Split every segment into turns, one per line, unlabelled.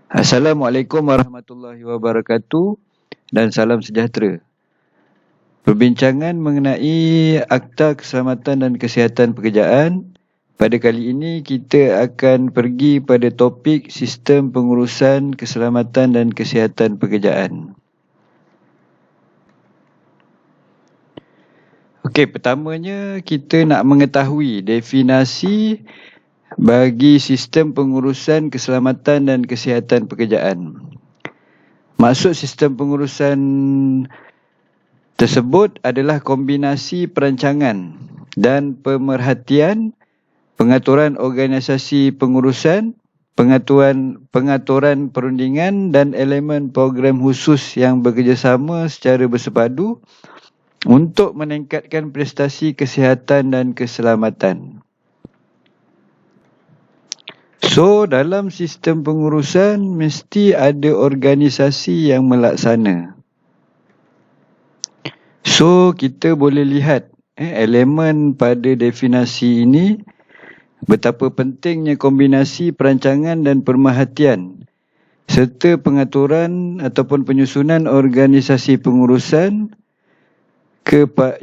Assalamualaikum warahmatullahi wabarakatuh dan salam sejahtera. Perbincangan mengenai Akta Keselamatan dan Kesihatan Pekerjaan. Pada kali ini kita akan pergi pada topik sistem pengurusan keselamatan dan kesihatan pekerjaan. Okey, pertamanya kita nak mengetahui definisi bagi sistem pengurusan keselamatan dan kesihatan pekerjaan. Maksud sistem pengurusan tersebut adalah kombinasi perancangan dan pemerhatian, pengaturan organisasi pengurusan, pengaturan perundingan dan elemen program khusus yang bekerjasama secara bersepadu untuk meningkatkan prestasi kesihatan dan keselamatan. So, dalam sistem pengurusan mesti ada organisasi yang melaksana. So, kita boleh lihat elemen pada definisi ini betapa pentingnya kombinasi perancangan dan pemerhatian serta pengaturan ataupun penyusunan organisasi pengurusan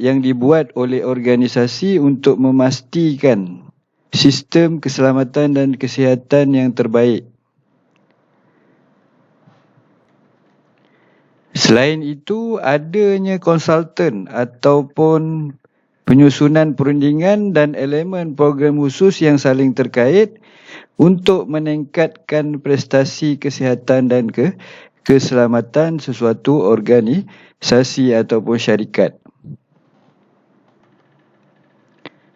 yang dibuat oleh organisasi untuk memastikan sistem keselamatan dan kesihatan yang terbaik. Selain itu, adanya konsultan ataupun penyusunan perundingan dan elemen program khusus yang saling terkait untuk meningkatkan prestasi kesihatan dan keselamatan sesuatu organisasi ataupun syarikat.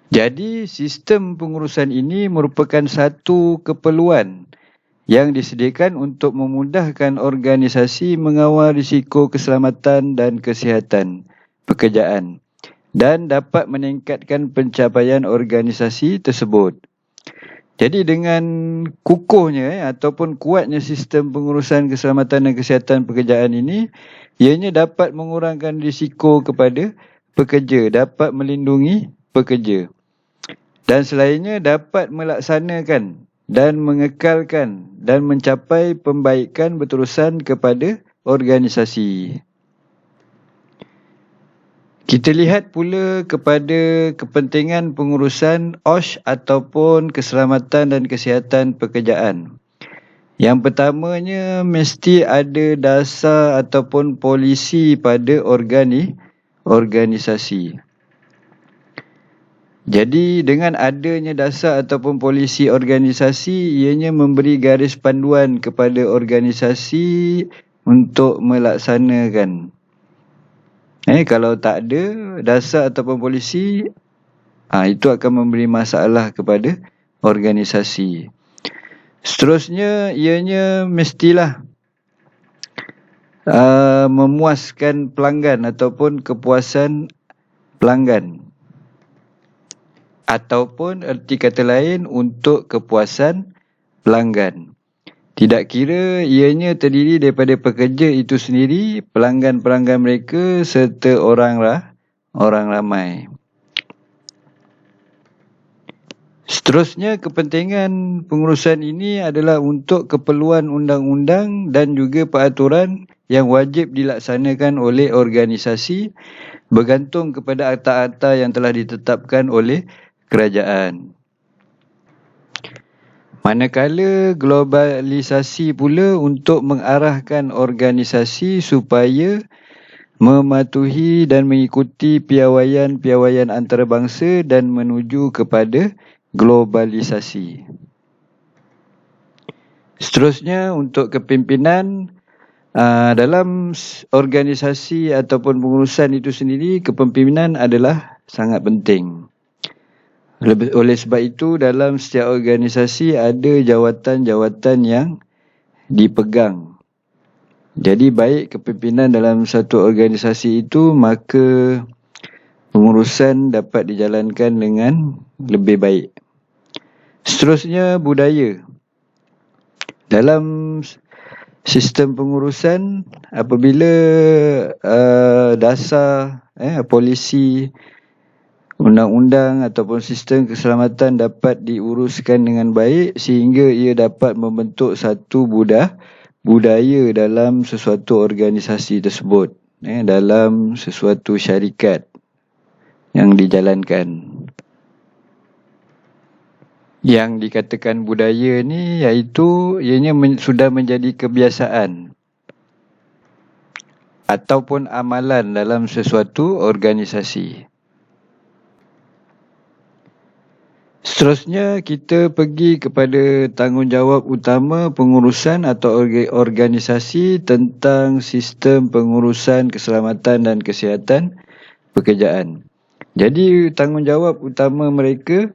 Jadi, sistem pengurusan ini merupakan satu keperluan yang disediakan untuk memudahkan organisasi mengawal risiko keselamatan dan kesihatan pekerjaan dan dapat meningkatkan pencapaian organisasi tersebut. Jadi, dengan kukuhnya ataupun kuatnya sistem pengurusan keselamatan dan kesihatan pekerjaan ini, ianya dapat mengurangkan risiko kepada pekerja, dapat melindungi pekerja. Dan selainnya dapat melaksanakan dan mengekalkan dan mencapai pembaikan berterusan kepada organisasi. Kita lihat pula kepada kepentingan pengurusan OSH ataupun keselamatan dan kesihatan pekerjaan. Yang pertamanya mesti ada dasar ataupun polisi pada organisasi. Jadi, dengan adanya dasar ataupun polisi organisasi, ianya memberi garis panduan kepada organisasi untuk melaksanakan. Kalau tak ada dasar ataupun polisi, itu akan memberi masalah kepada organisasi. Seterusnya, ianya mestilah memuaskan pelanggan ataupun kepuasan pelanggan. Ataupun erti kata lain untuk kepuasan pelanggan. Tidak kira ianya terdiri daripada pekerja itu sendiri, pelanggan-pelanggan mereka serta orang ramai. Seterusnya, kepentingan pengurusan ini adalah untuk keperluan undang-undang dan juga peraturan yang wajib dilaksanakan oleh organisasi bergantung kepada akta-akta yang telah ditetapkan oleh kerajaan. Manakala globalisasi pula untuk mengarahkan organisasi supaya mematuhi dan mengikuti piawaian-piawaian antarabangsa dan menuju kepada globalisasi. Seterusnya, untuk kepimpinan dalam organisasi ataupun pengurusan itu sendiri, kepimpinan adalah sangat penting. Oleh sebab itu, dalam setiap organisasi ada jawatan-jawatan yang dipegang. Jadi, baik kepimpinan dalam satu organisasi itu, maka pengurusan dapat dijalankan dengan lebih baik. Seterusnya, budaya. Dalam sistem pengurusan, apabila dasar polisi, undang-undang ataupun sistem keselamatan dapat diuruskan dengan baik sehingga ia dapat membentuk satu budaya dalam sesuatu organisasi tersebut, dalam sesuatu syarikat yang dijalankan. Yang dikatakan budaya ni iaitu ianya sudah menjadi kebiasaan ataupun amalan dalam sesuatu organisasi. Seterusnya, kita pergi kepada tanggungjawab utama pengurusan atau organisasi tentang sistem pengurusan keselamatan dan kesihatan pekerjaan. Jadi, tanggungjawab utama mereka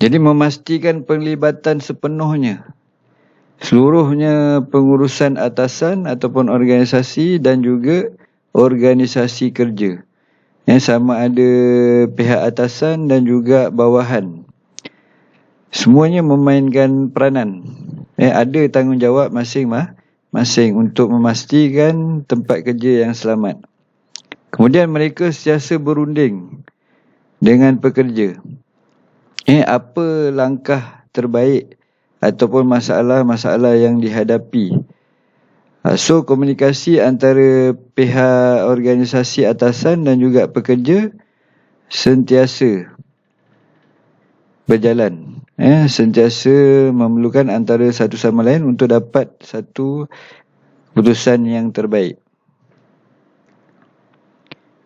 jadi memastikan penglibatan sepenuhnya seluruhnya pengurusan atasan ataupun organisasi dan juga organisasi kerja. Sama ada pihak atasan dan juga bawahan. Semuanya memainkan peranan. Ada tanggungjawab masing-masing untuk memastikan tempat kerja yang selamat. Kemudian mereka sentiasa berunding dengan pekerja. Apa langkah terbaik ataupun masalah-masalah yang dihadapi. So, komunikasi antara pihak organisasi atasan dan juga pekerja sentiasa berjalan. Sentiasa memerlukan antara satu sama lain untuk dapat satu keputusan yang terbaik.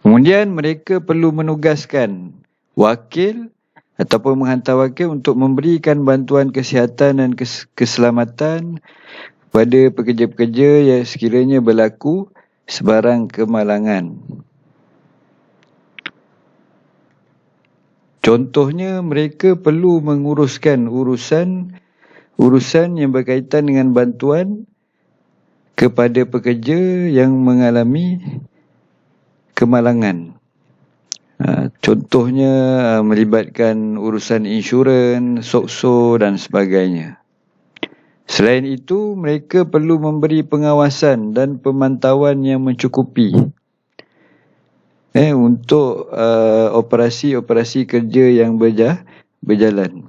Kemudian mereka perlu menugaskan wakil ataupun menghantar wakil untuk memberikan bantuan kesihatan dan keselamatan kepada pekerja-pekerja yang sekiranya berlaku sebarang kemalangan. Contohnya, mereka perlu menguruskan urusan yang berkaitan dengan bantuan kepada pekerja yang mengalami kemalangan. Contohnya melibatkan urusan insurans, SOKSO dan sebagainya. Selain itu, mereka perlu memberi pengawasan dan pemantauan yang mencukupi untuk operasi-operasi kerja yang berjalan.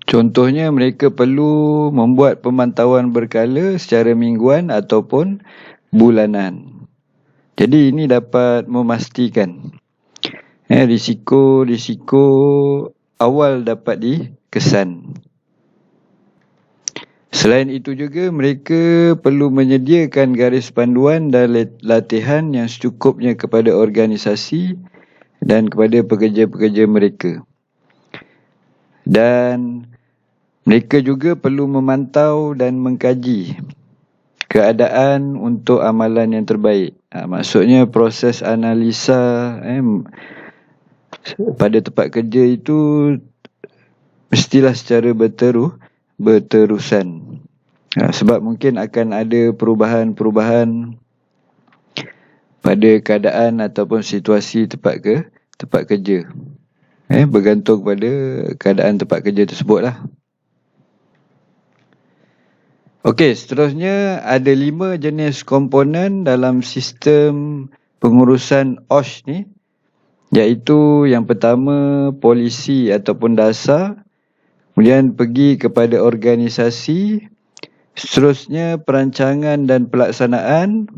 Contohnya, mereka perlu membuat pemantauan berkala secara mingguan ataupun bulanan. Jadi ini dapat memastikan risiko awal dapat dikesan. Selain itu juga, mereka perlu menyediakan garis panduan dan latihan yang secukupnya kepada organisasi dan kepada pekerja-pekerja mereka. Dan mereka juga perlu memantau dan mengkaji keadaan untuk amalan yang terbaik. Maksudnya proses analisa pada tempat kerja itu mestilah secara berterusan. Sebab mungkin akan ada perubahan-perubahan pada keadaan ataupun situasi tempat kerja. Bergantung pada keadaan tempat kerja tersebutlah. Okey, seterusnya ada 5 jenis komponen dalam sistem pengurusan OSH ni, iaitu yang pertama polisi ataupun dasar, kemudian pergi kepada organisasi, seterusnya perancangan dan pelaksanaan,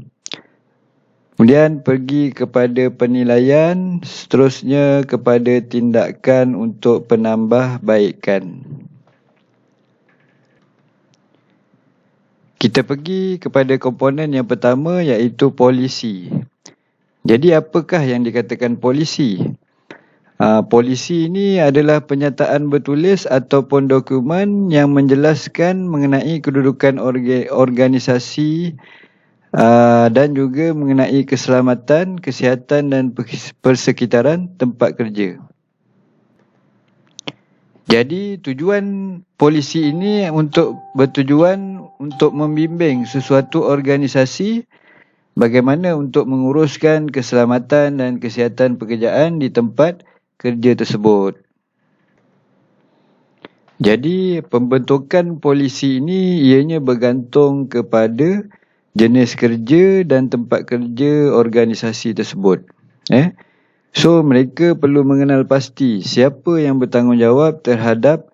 kemudian pergi kepada penilaian, seterusnya kepada tindakan untuk penambahbaikan. Kita pergi kepada komponen yang pertama, iaitu polisi. Jadi apakah yang dikatakan polisi? Polisi ini adalah penyataan bertulis ataupun dokumen yang menjelaskan mengenai kedudukan organisasi dan juga mengenai keselamatan, kesihatan dan persekitaran tempat kerja. Jadi tujuan polisi ini bertujuan untuk membimbing sesuatu organisasi bagaimana untuk menguruskan keselamatan dan kesihatan pekerjaan di tempat kerja tersebut. Jadi pembentukan polisi ini ianya bergantung kepada jenis kerja dan tempat kerja organisasi tersebut. So, mereka perlu mengenal pasti siapa yang bertanggungjawab terhadap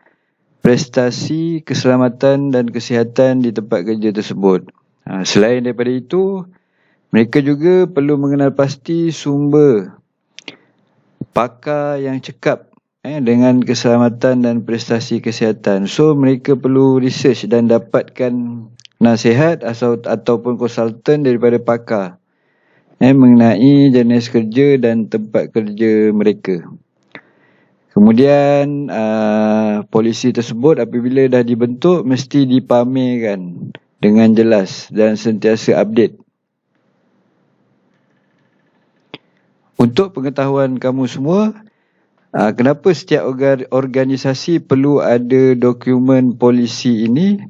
prestasi keselamatan dan kesihatan di tempat kerja tersebut. Selain daripada itu, mereka juga perlu mengenal pasti sumber pakar yang cekap dengan keselamatan dan prestasi kesihatan. So, mereka perlu research dan dapatkan nasihat ataupun konsultan daripada pakar mengenai jenis kerja dan tempat kerja mereka. Kemudian polisi tersebut apabila dah dibentuk mesti dipamerkan dengan jelas dan sentiasa update. Untuk pengetahuan kamu semua, kenapa setiap organisasi perlu ada dokumen polisi ini?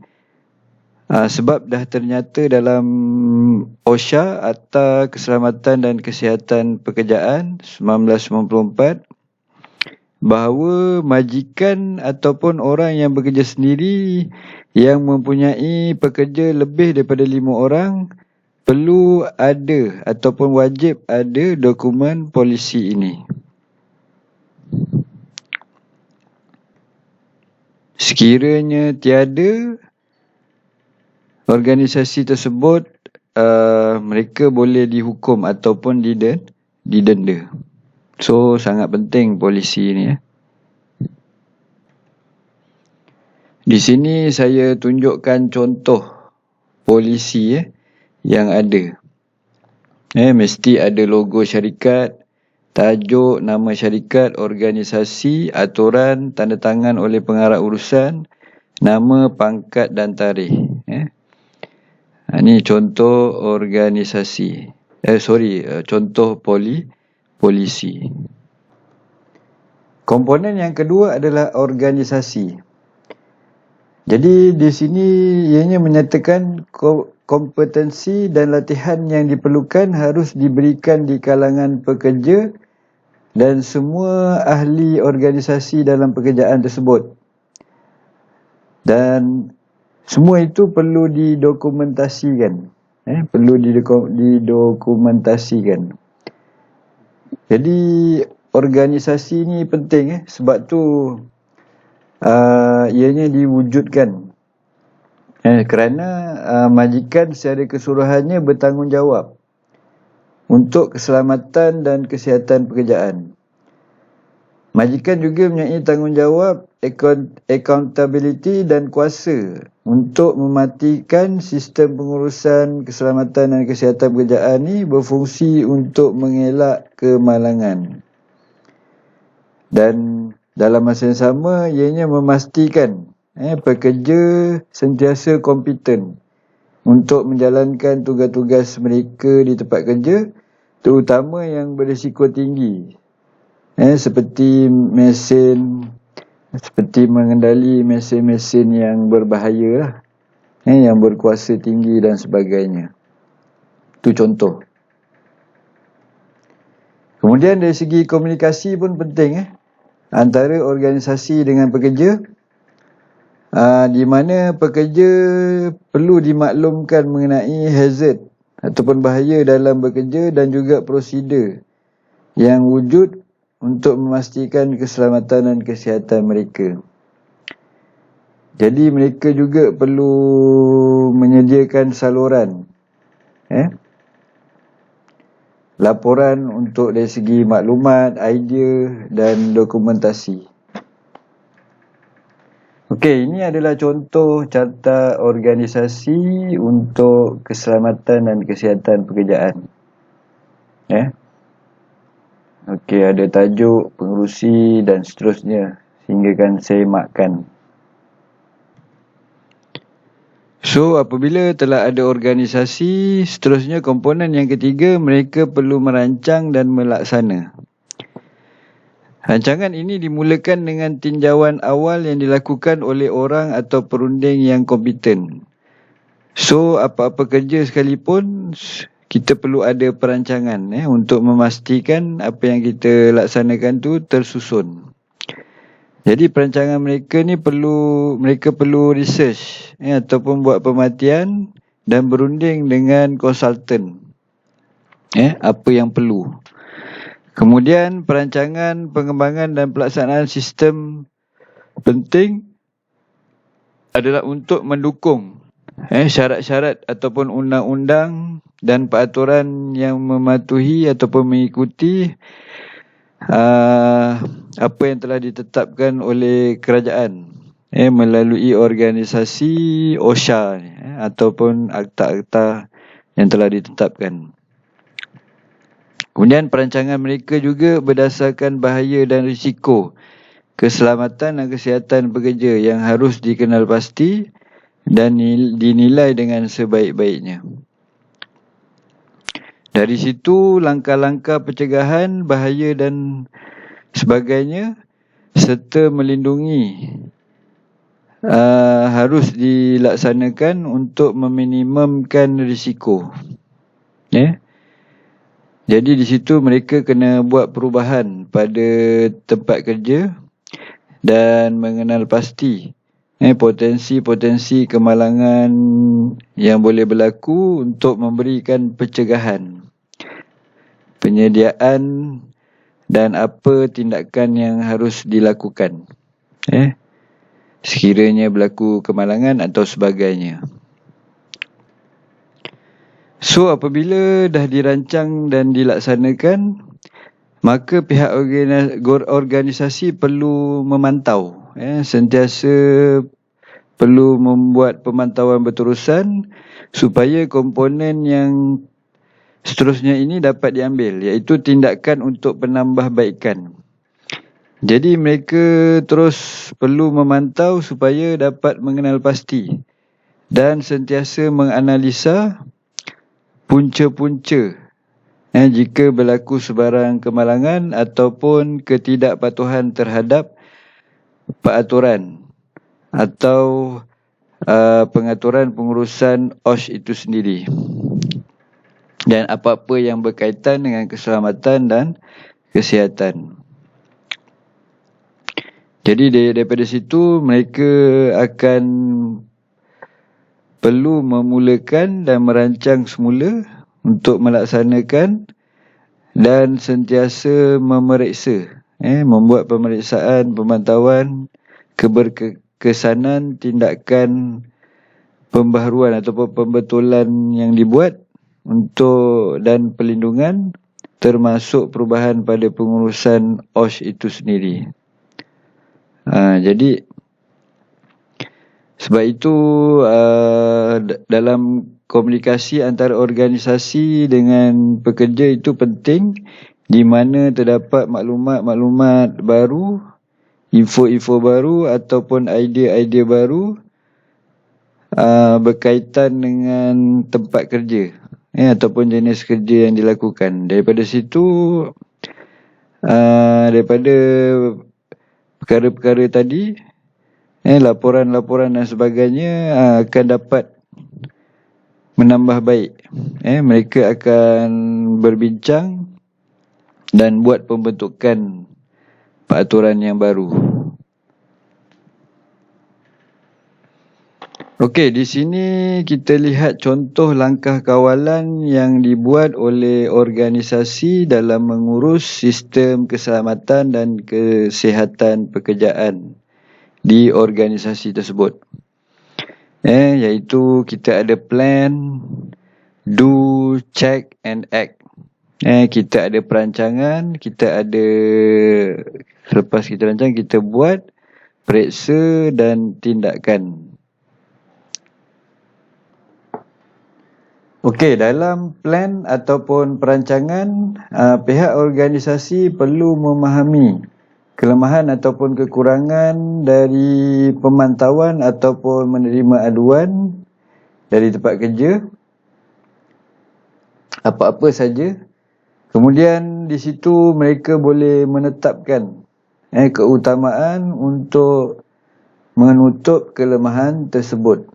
Sebab dah ternyata dalam OSHA, Akta Keselamatan dan Kesihatan Pekerjaan 1994, bahawa majikan ataupun orang yang bekerja sendiri yang mempunyai pekerja lebih daripada 5 orang perlu ada ataupun wajib ada dokumen polisi ini. Sekiranya tiada, organisasi tersebut mereka boleh dihukum ataupun didenda. So, sangat penting polisi ni. Di sini saya tunjukkan contoh polisi yang ada. Mesti ada logo syarikat, tajuk, nama syarikat, organisasi, aturan, tanda tangan oleh pengarah urusan, nama, pangkat dan tarikh. Ini contoh organisasi. Contoh polisi. Komponen yang kedua adalah organisasi. Jadi di sini ianya menyatakan kompetensi dan latihan yang diperlukan harus diberikan di kalangan pekerja dan semua ahli organisasi dalam pekerjaan tersebut. Dan semua itu perlu didokumentasikan. Perlu didokumentasikan. Jadi organisasi ni penting sebab tu ianya diwujudkan. Kerana majikan secara keseluruhannya bertanggungjawab untuk keselamatan dan kesihatan pekerjaan. Majikan juga mempunyai tanggungjawab, accountability dan kuasa untuk memastikan sistem pengurusan keselamatan dan kesihatan pekerjaan ni berfungsi untuk mengelak kemalangan. Dan dalam masa yang sama, ianya memastikan pekerja sentiasa kompeten untuk menjalankan tugas-tugas mereka di tempat kerja, terutama yang berisiko tinggi. Seperti mengendali mesin-mesin yang berbahaya yang berkuasa tinggi dan sebagainya. Itu contoh. Kemudian dari segi komunikasi pun penting antara organisasi dengan pekerja, di mana pekerja perlu dimaklumkan mengenai hazard ataupun bahaya dalam bekerja dan juga prosedur yang wujud untuk memastikan keselamatan dan kesihatan mereka. Jadi mereka juga perlu menyediakan saluran laporan untuk dari segi maklumat, idea dan dokumentasi. Okey, ini adalah contoh carta organisasi untuk keselamatan dan kesihatan pekerjaan. Okey, ada tajuk, pengerusi dan seterusnya sehinggakan saya markkan. So, apabila telah ada organisasi, seterusnya komponen yang ketiga, mereka perlu merancang dan melaksana. Rancangan ini dimulakan dengan tinjauan awal yang dilakukan oleh orang atau perunding yang kompeten. So, apa-apa kerja sekalipun, kita perlu ada perancangan untuk memastikan apa yang kita laksanakan tu tersusun. Jadi perancangan mereka ni mereka perlu research ataupun buat pemerhatian dan berunding dengan konsultan. Apa yang perlu. Kemudian perancangan, pengembangan dan pelaksanaan sistem penting adalah untuk mendukung syarat-syarat ataupun undang-undang dan peraturan yang mematuhi ataupun mengikuti apa yang telah ditetapkan oleh kerajaan melalui organisasi OSHA ataupun akta-akta yang telah ditetapkan. Kemudian perancangan mereka juga berdasarkan bahaya dan risiko keselamatan dan kesihatan pekerja yang harus dikenal pasti dan dinilai dengan sebaik-baiknya. Dari situ langkah-langkah pencegahan bahaya dan sebagainya serta melindungi harus dilaksanakan untuk meminimumkan risiko. Jadi di situ mereka kena buat perubahan pada tempat kerja dan mengenal pasti potensi-potensi kemalangan yang boleh berlaku untuk memberikan pencegahan, penyediaan dan apa tindakan yang harus dilakukan sekiranya berlaku kemalangan atau sebagainya. So apabila dah dirancang dan dilaksanakan, maka pihak organisasi perlu memantau, sentiasa perlu membuat pemantauan berterusan supaya komponen yang seterusnya ini dapat diambil, iaitu tindakan untuk penambahbaikan. Jadi mereka terus perlu memantau supaya dapat mengenal pasti dan sentiasa menganalisa punca-punca jika berlaku sebarang kemalangan ataupun ketidakpatuhan terhadap peraturan atau pengaturan pengurusan OSH itu sendiri dan apa-apa yang berkaitan dengan keselamatan dan kesihatan. Jadi daripada situ mereka akan perlu memulakan dan merancang semula untuk melaksanakan dan sentiasa memeriksa, membuat pemeriksaan, pemantauan, keberkesanan tindakan pembaharuan ataupun pembetulan yang dibuat untuk dan perlindungan termasuk perubahan pada pengurusan OSH itu sendiri. Jadi sebab itu dalam komunikasi antara organisasi dengan pekerja itu penting, di mana terdapat maklumat-maklumat baru, info-info baru ataupun idea-idea baru berkaitan dengan tempat kerja ataupun jenis kerja yang dilakukan. Daripada situ, daripada perkara-perkara tadi, laporan-laporan dan sebagainya akan dapat menambah baik. Mereka akan berbincang dan buat pembentukan peraturan yang baru. Okey, di sini kita lihat contoh langkah kawalan yang dibuat oleh organisasi dalam mengurus sistem keselamatan dan kesihatan pekerjaan di organisasi tersebut. Iaitu kita ada plan, do, check and act. Kita ada perancangan, kita ada, selepas kita rancang, kita buat, periksa dan tindakan. Okey, dalam plan ataupun perancangan, pihak organisasi perlu memahami kelemahan ataupun kekurangan dari pemantauan ataupun menerima aduan dari tempat kerja, apa-apa saja. Kemudian di situ mereka boleh menetapkan keutamaan untuk menutup kelemahan tersebut.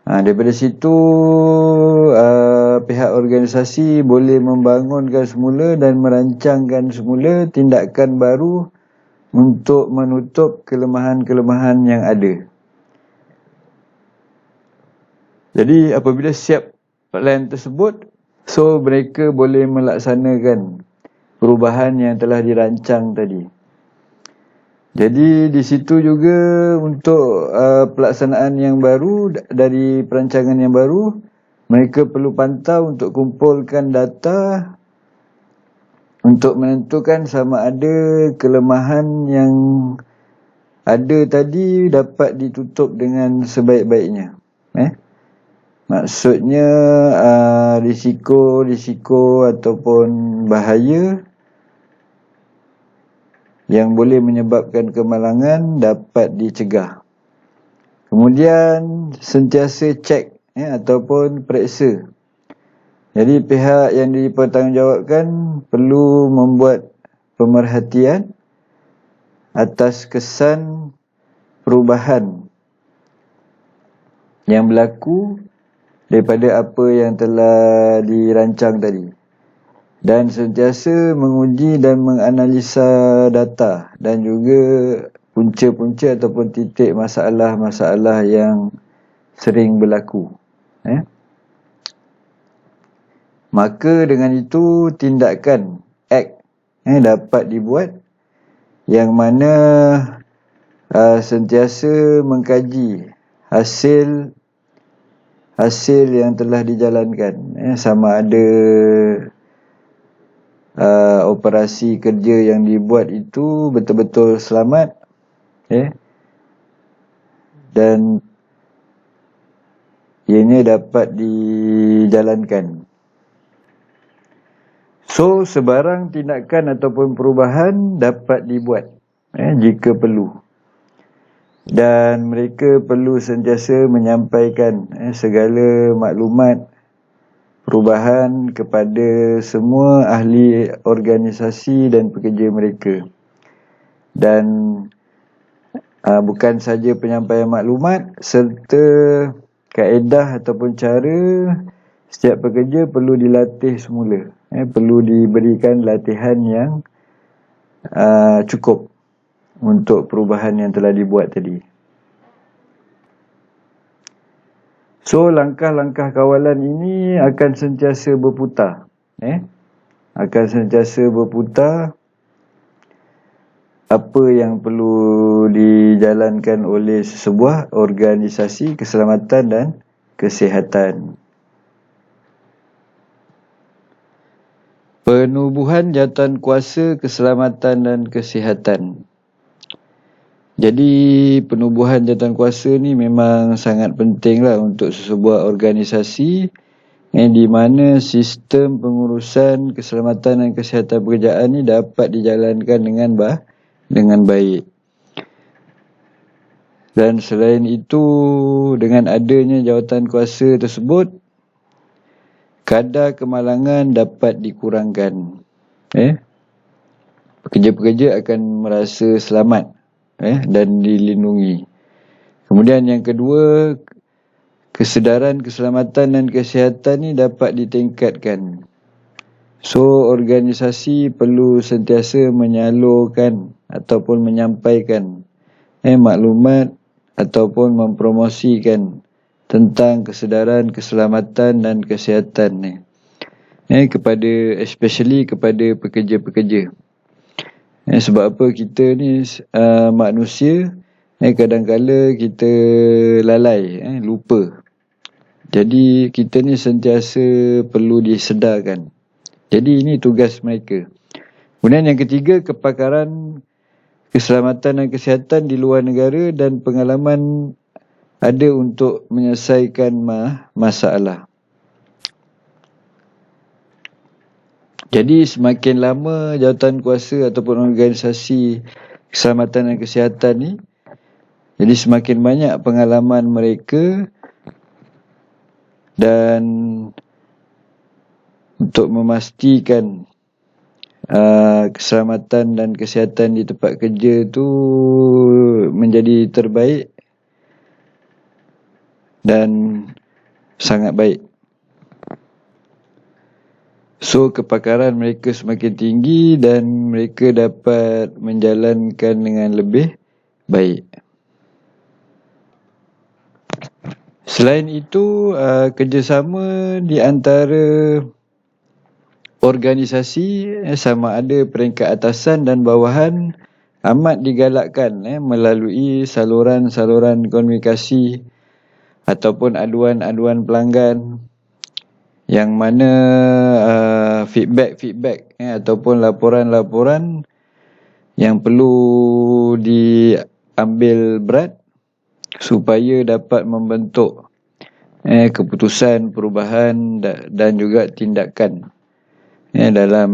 Daripada situ pihak organisasi boleh membangunkan semula dan merancangkan semula tindakan baru untuk menutup kelemahan-kelemahan yang ada. Jadi apabila siap plan tersebut, so mereka boleh melaksanakan perubahan yang telah dirancang tadi. Jadi di situ juga untuk pelaksanaan yang baru, dari perancangan yang baru, mereka perlu pantau untuk kumpulkan data untuk menentukan sama ada kelemahan yang ada tadi dapat ditutup dengan sebaik-baiknya. Maksudnya risiko ataupun bahaya yang boleh menyebabkan kemalangan dapat dicegah. Kemudian sentiasa cek ataupun periksa. Jadi pihak yang dipertanggungjawabkan perlu membuat pemerhatian atas kesan perubahan yang berlaku daripada apa yang telah dirancang tadi, dan sentiasa menguji dan menganalisa data dan juga punca-punca ataupun titik masalah-masalah yang sering berlaku. Maka dengan itu tindakan dapat dibuat yang mana sentiasa mengkaji hasil yang telah dijalankan, sama ada operasi kerja yang dibuat itu betul-betul selamat, dan ianya dapat dijalankan. So, sebarang tindakan ataupun perubahan dapat dibuat jika perlu. Dan mereka perlu sentiasa menyampaikan segala maklumat perubahan kepada semua ahli organisasi dan pekerja mereka. Dan bukan saja penyampaian maklumat, serta kaedah ataupun cara setiap pekerja perlu dilatih semula. Perlu diberikan latihan yang cukup untuk perubahan yang telah dibuat tadi. So, langkah-langkah kawalan ini akan sentiasa berputar. Akan sentiasa berputar apa yang perlu dijalankan oleh sebuah organisasi keselamatan dan kesihatan. Penubuhan jawatankuasa keselamatan dan kesihatan. Jadi penubuhan jawatankuasa ni memang sangat pentinglah untuk sebuah organisasi di mana sistem pengurusan keselamatan dan kesihatan pekerjaan ni dapat dijalankan dengan baik. Dan selain itu, dengan adanya jawatankuasa tersebut, kadar kemalangan dapat dikurangkan. Pekerja-pekerja akan merasa selamat dan dilindungi. Kemudian yang kedua, kesedaran keselamatan dan kesihatan ni dapat ditingkatkan. So, organisasi perlu sentiasa menyalurkan ataupun menyampaikan maklumat ataupun mempromosikan tentang kesedaran keselamatan dan kesihatan especially kepada pekerja-pekerja. Sebab apa, kita ni manusia, kadang-kala kita lalai, lupa. Jadi kita ni sentiasa perlu disedarkan. Jadi ini tugas mereka. Kemudian yang ketiga, kepakaran keselamatan dan kesihatan di luar negara dan pengalaman ada untuk menyelesaikan masalah. Jadi semakin lama jawatankuasa ataupun organisasi keselamatan dan kesihatan ni, jadi semakin banyak pengalaman mereka, dan untuk memastikan keselamatan dan kesihatan di tempat kerja tu menjadi terbaik dan sangat baik. So, kepakaran mereka semakin tinggi dan mereka dapat menjalankan dengan lebih baik. Selain itu, kerjasama di antara organisasi sama ada peringkat atasan dan bawahan amat digalakkan melalui saluran-saluran komunikasi ataupun aduan-aduan pelanggan, yang mana feedback ataupun laporan-laporan yang perlu diambil berat supaya dapat membentuk keputusan, perubahan dan juga tindakan dalam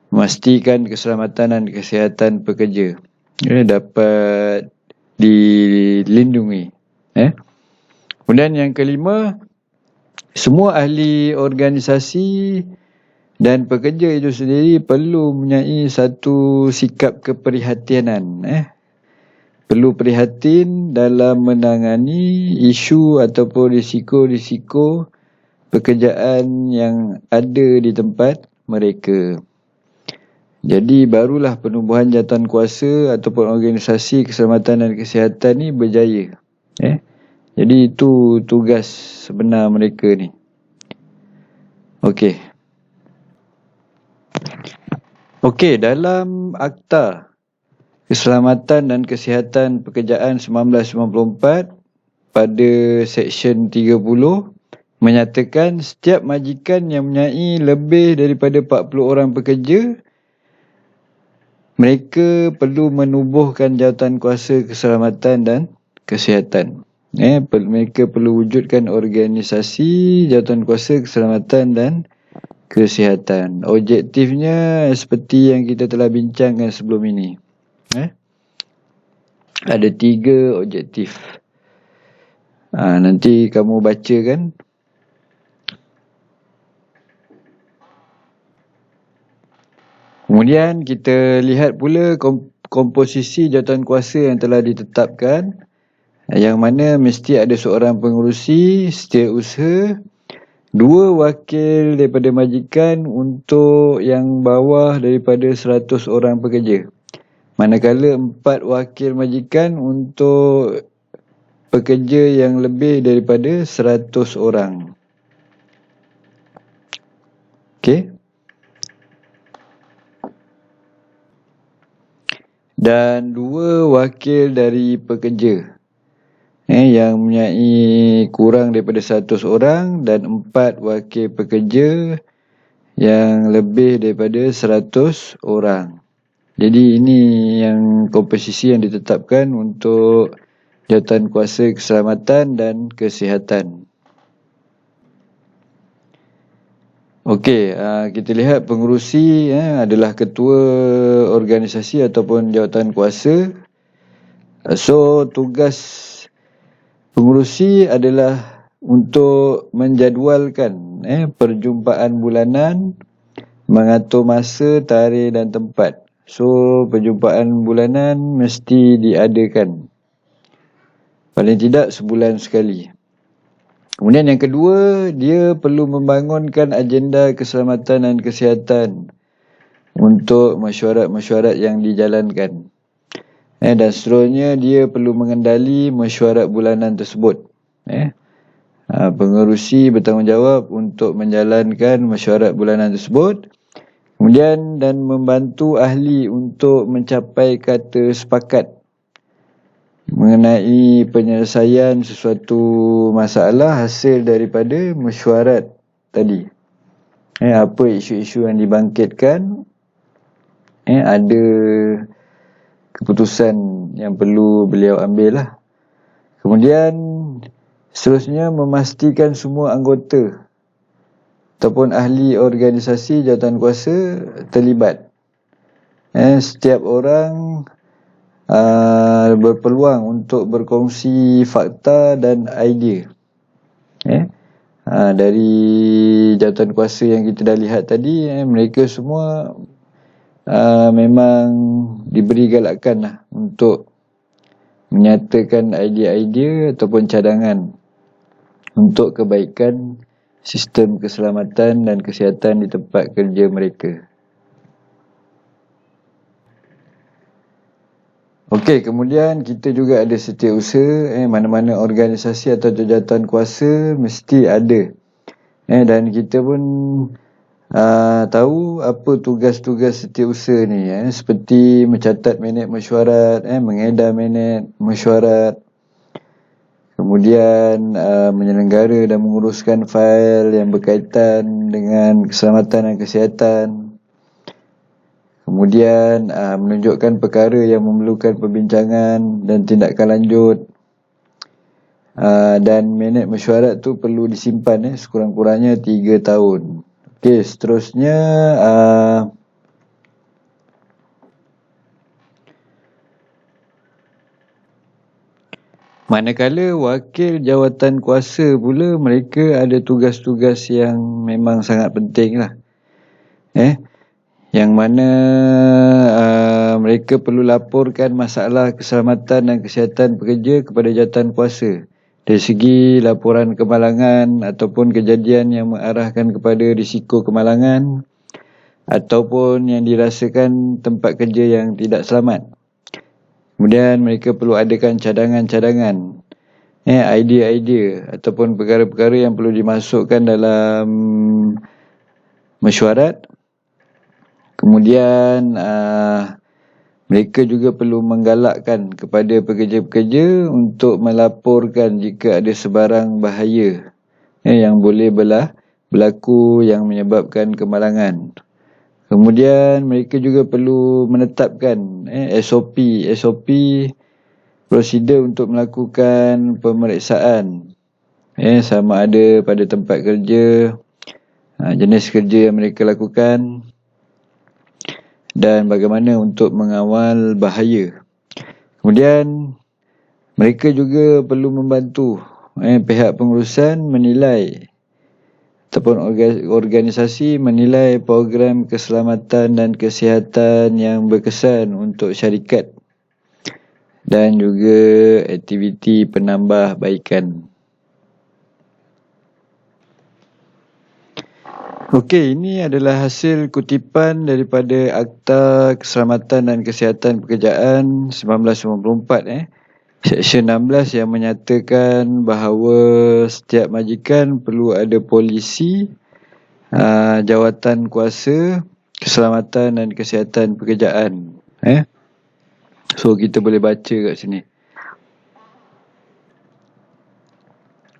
memastikan keselamatan dan kesihatan pekerja dapat dilindungi. Kemudian yang kelima, semua ahli organisasi dan pekerja itu sendiri perlu mempunyai satu sikap keprihatinan. Perlu prihatin dalam menangani isu ataupun risiko-risiko pekerjaan yang ada di tempat mereka. Jadi barulah penubuhan jawatankuasa ataupun organisasi keselamatan dan kesihatan ni berjaya. Jadi itu tugas sebenar mereka ni. Okey, dalam Akta Keselamatan dan Kesihatan Pekerjaan 1994 pada Seksyen 30 menyatakan setiap majikan yang mempunyai lebih daripada 40 orang pekerja, mereka perlu menubuhkan jawatankuasa keselamatan dan kesihatan. Mereka perlu wujudkan organisasi jawatankuasa keselamatan dan kesihatan. Objektifnya seperti yang kita telah bincangkan sebelum ini. Ada 3 objektif. Nanti kamu baca kan. Kemudian kita lihat pula komposisi jawatankuasa yang telah ditetapkan, yang mana mesti ada seorang pengerusi setiausaha, 2 wakil daripada majikan untuk yang bawah daripada 100 orang pekerja. Manakala 4 wakil majikan untuk pekerja yang lebih daripada 100 orang. Okey. Dan 2 wakil dari pekerja yang mempunyai kurang daripada 100 orang dan 4 wakil pekerja yang lebih daripada 100 orang. Jadi ini yang komposisi yang ditetapkan untuk jawatankuasa keselamatan dan kesihatan. Okey, kita lihat pengerusi adalah ketua organisasi ataupun jawatankuasa. So tugas pengerusi adalah untuk menjadualkan perjumpaan bulanan, mengatur masa, tarikh dan tempat. So perjumpaan bulanan mesti diadakan, paling tidak sebulan sekali. Kemudian yang kedua, dia perlu membangunkan agenda keselamatan dan kesihatan untuk mesyuarat-mesyuarat yang dijalankan. Dan seterusnya dia perlu mengendali mesyuarat bulanan tersebut. Pengerusi bertanggungjawab untuk menjalankan mesyuarat bulanan tersebut. Kemudian dan membantu ahli untuk mencapai kata sepakat mengenai penyelesaian sesuatu masalah hasil daripada mesyuarat tadi. Apa isu-isu yang dibangkitkan, ada keputusan yang perlu beliau ambil lah. Kemudian seterusnya memastikan semua anggota ataupun ahli organisasi jawatankuasa terlibat. Setiap orang berpeluang untuk berkongsi fakta dan idea. Dari jawatankuasa yang kita dah lihat tadi, mereka semua memang diberi galakan lah untuk menyatakan idea-idea ataupun cadangan untuk kebaikan sistem keselamatan dan kesihatan di tempat kerja mereka. Okey, kemudian kita juga ada setiausaha, mana-mana organisasi atau jawatankuasa mesti ada. Dan kita pun tahu apa tugas-tugas setiausaha ni, seperti mencatat minit mesyuarat, mengedar minit mesyuarat, kemudian menyelenggara dan menguruskan fail yang berkaitan dengan keselamatan dan kesihatan, kemudian menunjukkan perkara yang memerlukan perbincangan dan tindakan lanjut, dan minit mesyuarat tu perlu disimpan sekurang-kurangnya 3 tahun. Okey, seterusnya manakala wakil jawatan kuasa pula, mereka ada tugas-tugas yang memang sangat penting lah. Yang mana mereka perlu laporkan masalah keselamatan dan kesihatan pekerja kepada jawatan kuasa. Dari segi laporan kemalangan ataupun kejadian yang mengarahkan kepada risiko kemalangan ataupun yang dirasakan tempat kerja yang tidak selamat. Kemudian mereka perlu adakan cadangan-cadangan, idea-idea ataupun perkara-perkara yang perlu dimasukkan dalam mesyuarat. Kemudian mereka juga perlu menggalakkan kepada pekerja-pekerja untuk melaporkan jika ada sebarang bahaya yang boleh berlaku yang menyebabkan kemalangan. Kemudian mereka juga perlu menetapkan SOP prosedur untuk melakukan pemeriksaan, sama ada pada tempat kerja, jenis kerja yang mereka lakukan, dan bagaimana untuk mengawal bahaya. Kemudian mereka juga perlu membantu pihak pengurusan menilai ataupun organisasi menilai program keselamatan dan kesihatan yang berkesan untuk syarikat dan juga aktiviti penambahbaikan. Okey, ini adalah hasil kutipan daripada Akta Keselamatan dan Kesihatan Pekerjaan 1994 Seksyen 16 yang menyatakan bahawa setiap majikan perlu ada polisi jawatan kuasa keselamatan dan kesihatan pekerjaan. So kita boleh baca kat sini.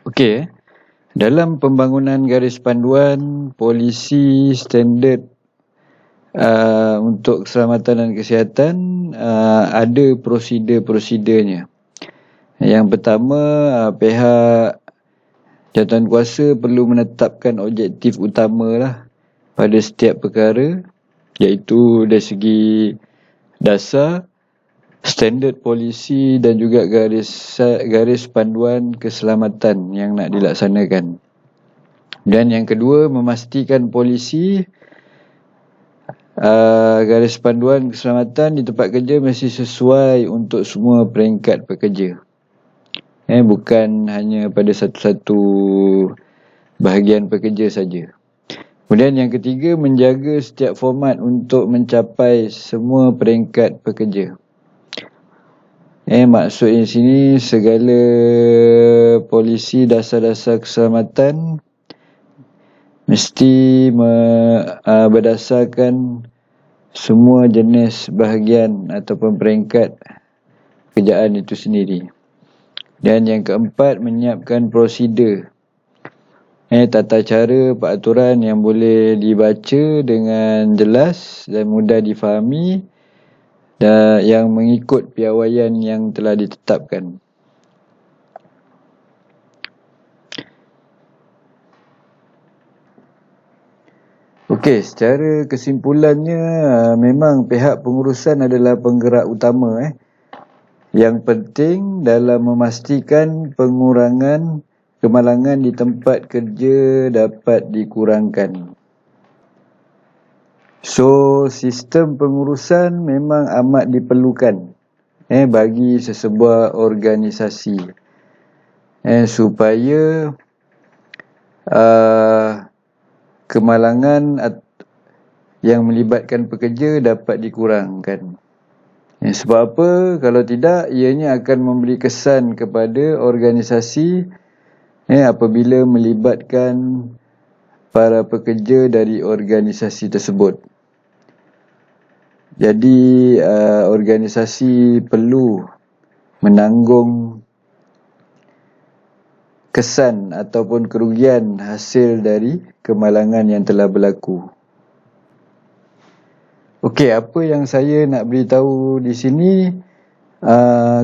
Okey, dalam pembangunan garis panduan polisi standard untuk keselamatan dan kesihatan, ada prosedur-prosedurnya. Yang pertama, pihak jawatan kuasa perlu menetapkan objektif utama lah pada setiap perkara, iaitu dari segi dasar, standard polisi dan juga garis panduan keselamatan yang nak dilaksanakan. Dan yang kedua, memastikan polisi garis panduan keselamatan di tempat kerja mesti sesuai untuk semua peringkat pekerja. Bukan hanya pada satu-satu bahagian pekerja saja. Kemudian yang ketiga, menjaga setiap format untuk mencapai semua peringkat pekerja. Maksudnya sini segala polisi dasar-dasar keselamatan mesti berdasarkan semua jenis bahagian ataupun peringkat pekerjaan itu sendiri. Dan yang keempat, menyiapkan prosedur, tata cara peraturan yang boleh dibaca dengan jelas dan mudah difahami dan yang mengikut piawaian yang telah ditetapkan. Okey, secara kesimpulannya memang pihak pengurusan adalah penggerak utama yang penting dalam memastikan pengurangan kemalangan di tempat kerja dapat dikurangkan. So, sistem pengurusan memang amat diperlukan bagi sesebuah organisasi supaya kemalangan yang melibatkan pekerja dapat dikurangkan. Sebab apa? Kalau tidak, ianya akan memberi kesan kepada organisasi apabila melibatkan para pekerja dari organisasi tersebut. Jadi organisasi perlu menanggung kesan ataupun kerugian hasil dari kemalangan yang telah berlaku. Okey, apa yang saya nak beritahu di sini,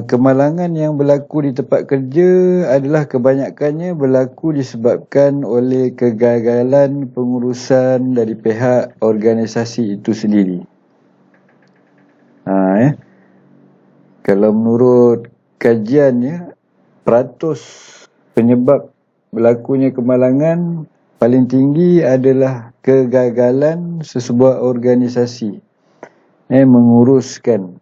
kemalangan yang berlaku di tempat kerja adalah kebanyakannya berlaku disebabkan oleh kegagalan pengurusan dari pihak organisasi itu sendiri. Kalau menurut kajiannya, peratus penyebab berlakunya kemalangan paling tinggi adalah kegagalan sesebuah organisasi menguruskan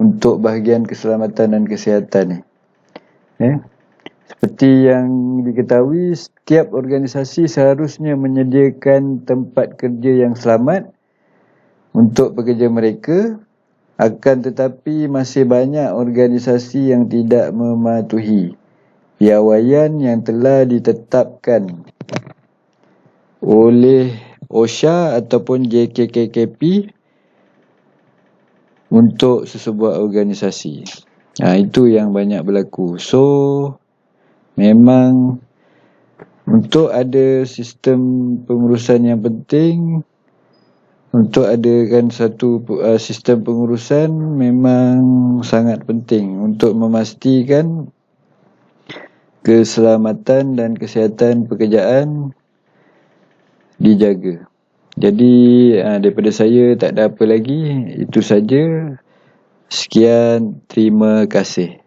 untuk bahagian keselamatan dan kesihatan. Seperti yang diketahui, setiap organisasi seharusnya menyediakan tempat kerja yang selamat untuk pekerja mereka, akan tetapi masih banyak organisasi yang tidak mematuhi piawaian yang telah ditetapkan oleh OSHA ataupun JKKKP untuk sesebuah organisasi. Itu yang banyak berlaku. So, memang untuk ada sistem pengurusan yang penting, untuk adakan satu sistem pengurusan memang sangat penting untuk memastikan keselamatan dan kesihatan pekerjaan dijaga. Jadi daripada saya tak ada apa lagi. Itu saja. Sekian, terima kasih.